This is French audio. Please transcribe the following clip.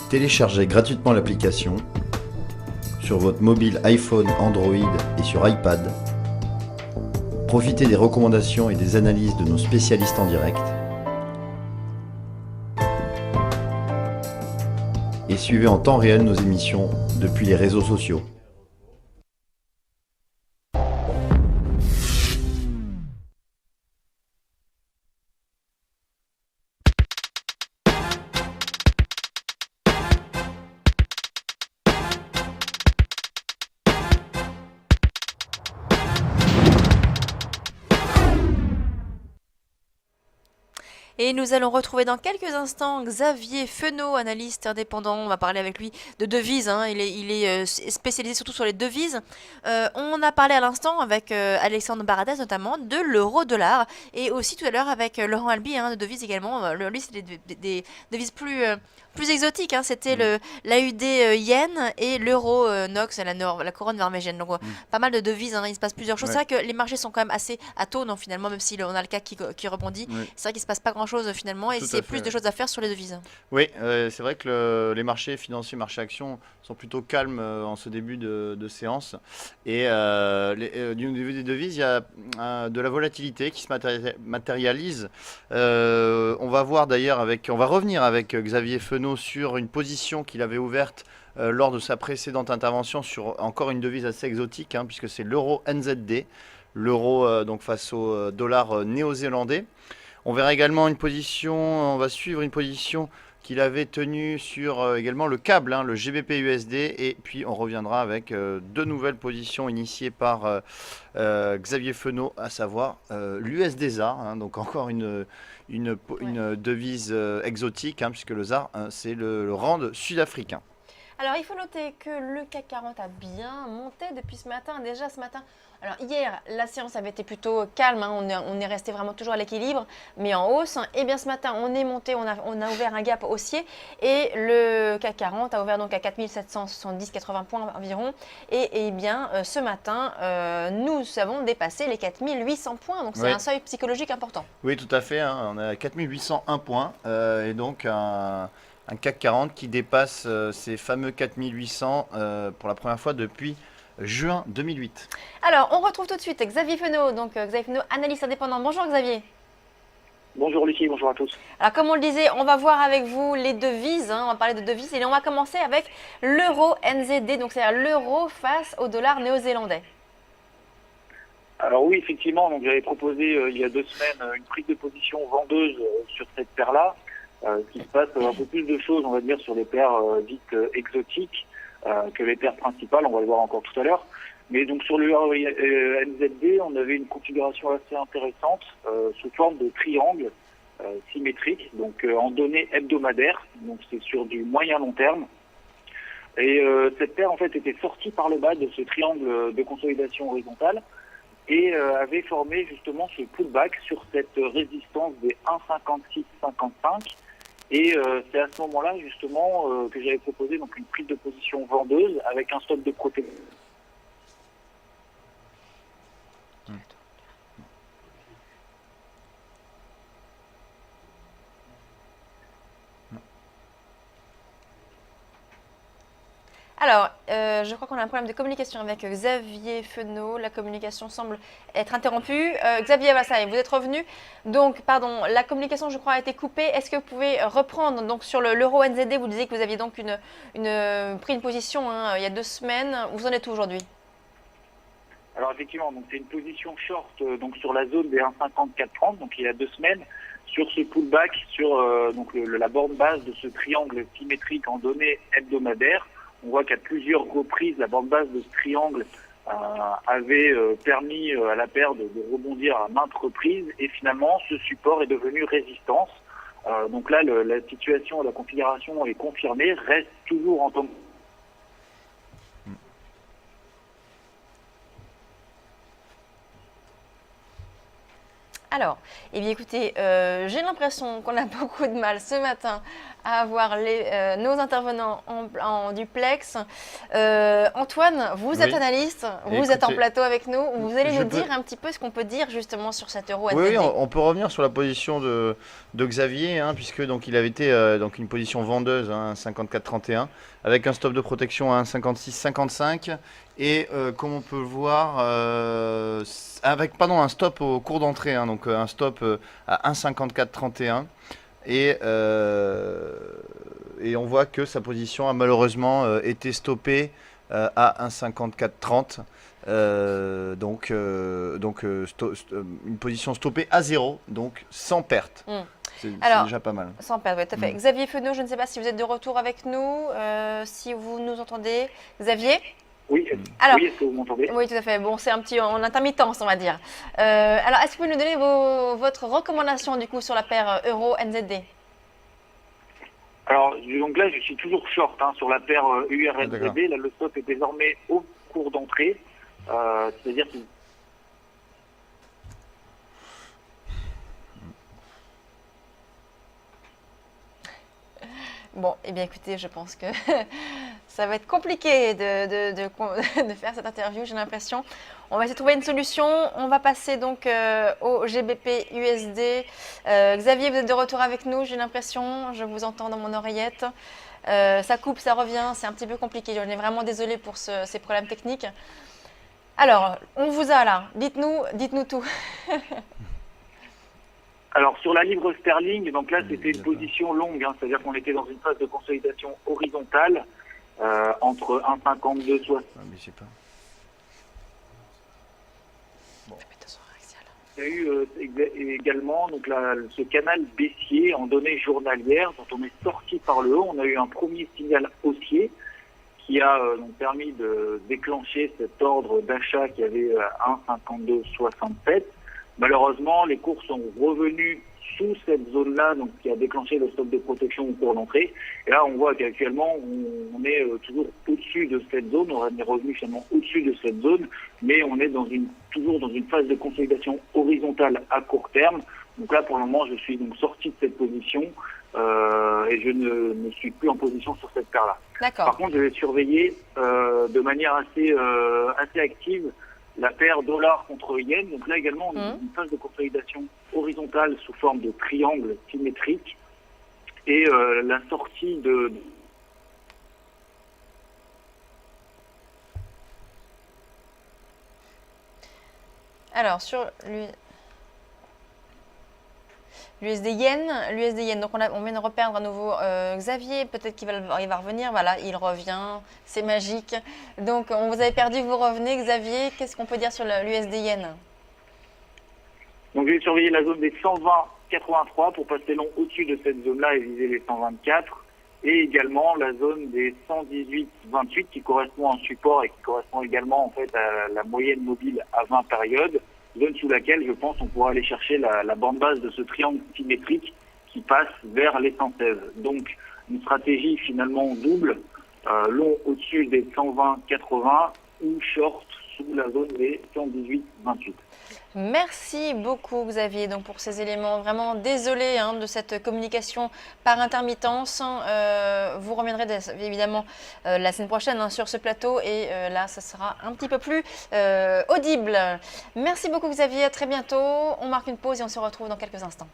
Téléchargez gratuitement l'application sur votre mobile iPhone, Android et sur iPad. Profitez des recommandations et des analyses de nos spécialistes en direct. Et suivez en temps réel nos émissions depuis les réseaux sociaux. Et nous allons retrouver dans quelques instants Xavier Fenot, analyste indépendant. On va parler avec lui de devises. Il est spécialisé surtout sur les devises. On a parlé à l'instant avec Alexandre Baradez notamment de l'euro-dollar. Et aussi tout à l'heure avec Laurent Albi, de devises également. Lui, c'est des devises plus exotiques. C'était l'AUD yen et l'euro NOx, la couronne norvégienne. Donc pas mal de devises. Il se passe plusieurs choses. Ouais. C'est vrai que les marchés sont quand même assez à taux, finalement, même si on a le CAC qui rebondit. Ouais. C'est vrai qu'il se passe pas grand-chose finalement, et Tout à c'est fait, plus de ouais. choses à faire sur les devises. Oui, c'est vrai que les marchés financiers, marchés actions sont plutôt calmes en ce début de séance. Et du niveau des devises, il y a de la volatilité qui se matérialise. On va voir d'ailleurs on va revenir avec Xavier Fenot sur une position qu'il avait ouverte lors de sa précédente intervention sur encore une devise assez exotique, puisque c'est l'euro NZD, l'euro donc face au dollar néo-zélandais. On verra également on va suivre une position qu'il avait tenue sur également le câble, le GBP USD, et puis on reviendra avec deux nouvelles positions initiées par Xavier Fenot, à savoir l'USD ZAR, donc encore une devise exotique, puisque le ZAR, c'est le rand sud-africain. Alors il faut noter que le CAC 40 a bien monté depuis ce matin. Déjà ce matin, alors hier la séance avait été plutôt calme, on est resté vraiment toujours à l'équilibre, mais en hausse. Et bien ce matin on est monté, on a ouvert un gap haussier, et le CAC 40 a ouvert donc à 4770,80 points environ. Et bien ce matin nous avons dépassé les 4800 points, donc c'est un seuil psychologique important. Oui, tout à fait, on a 4801 points, et donc un CAC 40 qui dépasse ces fameux 4800 pour la première fois depuis juin 2008. Alors, on retrouve tout de suite Xavier Fenot, Xavier Fenot, analyste indépendant. Bonjour Xavier. Bonjour Lucie, bonjour à tous. Alors, comme on le disait, on va voir avec vous les devises, on va parler de devises, et on va commencer avec l'euro NZD, donc c'est-à-dire l'euro face au dollar néo-zélandais. Alors oui, effectivement, donc j'avais proposé il y a 2 semaines une prise de position vendeuse sur cette paire-là. Qu'il se passe un peu plus de choses, on va dire, sur les paires dites exotiques que les paires principales, on va le voir encore tout à l'heure. Mais donc sur le NZD, on avait une configuration assez intéressante sous forme de triangle symétrique, donc en données hebdomadaires, donc c'est sur du moyen long terme. Et cette paire en fait était sortie par le bas de ce triangle de consolidation horizontale et avait formé justement ce pullback sur cette résistance des 1,5655. Et c'est à ce moment-là justement que j'avais proposé donc une prise de position vendeuse avec un stop de protection. Alors, je crois qu'on a un problème de communication avec Xavier Fenot. La communication semble être interrompue. Xavier, ça y est, vous êtes revenu. Donc, pardon, la communication, je crois, a été coupée. Est-ce que vous pouvez reprendre donc sur l'euro NZD? Vous disiez que vous aviez donc pris une position il y a 2 semaines. Vous en êtes où aujourd'hui? Alors effectivement, donc c'est une position short donc sur la zone des 1,5430, donc il y a 2 semaines, sur ce pullback, sur donc la borne basse de ce triangle symétrique en données hebdomadaires. On voit qu'à plusieurs reprises, la bande basse de ce triangle avait permis à la paire de rebondir à maintes reprises, et finalement ce support est devenu résistance. Donc là, la situation, la configuration est confirmée, reste toujours en temps. Alors, eh bien écoutez, j'ai l'impression qu'on a beaucoup de mal ce matin à avoir nos intervenants en duplex. Antoine, vous êtes Oui. analyste, vous êtes en Écoutez, plateau avec nous. Vous allez je nous peux- dire un petit peu ce qu'on peut dire justement sur cet euro Oui, NZD. on peut revenir sur la position de Xavier, hein, puisque donc il avait été donc une position vendeuse, hein, 54,31, avec un stop de protection à 1,56,55 et comme on peut le voir, avec un stop au cours d'entrée, hein, donc un stop à 1,5431 et et on voit que sa position a malheureusement été stoppée à 1,5430. Une position stoppée à zéro, donc sans perte. Mm. C'est Alors, déjà pas mal. Sans perdre, oui, tout à fait. Xavier Fenot, je ne sais pas si vous êtes de retour avec nous, si vous nous entendez. Xavier? Oui, Alors, oui, est-ce que vous m'entendez? Oui, tout à fait. Bon, c'est un petit en intermittence, on va dire. Alors, est-ce que vous pouvez nous donner votre recommandation du coup sur la paire Euro NZD? Alors, donc là, je suis toujours short hein, sur la paire d'accord. URNZD. Là, le stop est désormais au cours d'entrée. C'est-à-dire que Bon, eh bien écoutez, je pense que ça va être compliqué de faire cette interview, j'ai l'impression. On va essayer de trouver une solution. On va passer donc au GBP USD. Xavier, vous êtes de retour avec nous, j'ai l'impression. Je vous entends dans mon oreillette. Ça coupe, ça revient, c'est un petit peu compliqué. On est vraiment désolé pour ces problèmes techniques. Alors, on vous a là. Dites-nous tout. Alors sur la livre sterling, donc là c'était une position longue, hein, c'est-à-dire qu'on était dans une phase de consolidation horizontale entre 1,5260. Ah, mais je sais pas. Il y a eu également donc ce canal baissier en données journalières dont on est sorti par le haut. On a eu un premier signal haussier qui a donc permis de déclencher cet ordre d'achat qui avait 1,5267. Malheureusement, les cours sont revenus sous cette zone-là, donc qui a déclenché le stop de protection au cours d'entrée. Et là, on voit qu'actuellement, on est toujours au-dessus de cette zone. On est revenu finalement au-dessus de cette zone, mais on est toujours dans une phase de consolidation horizontale à court terme. Donc là, pour le moment, je suis donc sorti de cette position et je ne suis plus en position sur cette paire-là. D'accord. Par contre, je vais surveiller de manière assez active la paire dollar contre yen. Donc là également, on est dans une phase de consolidation horizontale sous forme de triangle symétrique. Et la sortie de... Alors, sur l'USD yen, donc on vient de reperdre à nouveau Xavier, peut-être qu'il va revenir, voilà, il revient, c'est magique. Donc on vous avait perdu, vous revenez, Xavier, qu'est-ce qu'on peut dire sur l'USD yen? Donc je vais surveiller la zone des 120,83 pour passer long au-dessus de cette zone-là et viser les 124. Et également la zone des 118,28 qui correspond à un support et qui correspond également en fait à la moyenne mobile à 20 périodes. Zone sous laquelle, je pense, on pourra aller chercher la bande basse de ce triangle symétrique qui passe vers les 116. Donc, une stratégie finalement double, long au-dessus des 120,80 ou short sous la zone des 118,28. Merci beaucoup Xavier donc, pour ces éléments. Vraiment désolé de cette communication par intermittence. Vous reviendrez évidemment la semaine prochaine sur ce plateau et là, ça sera un petit peu plus audible. Merci beaucoup Xavier, à très bientôt. On marque une pause et on se retrouve dans quelques instants.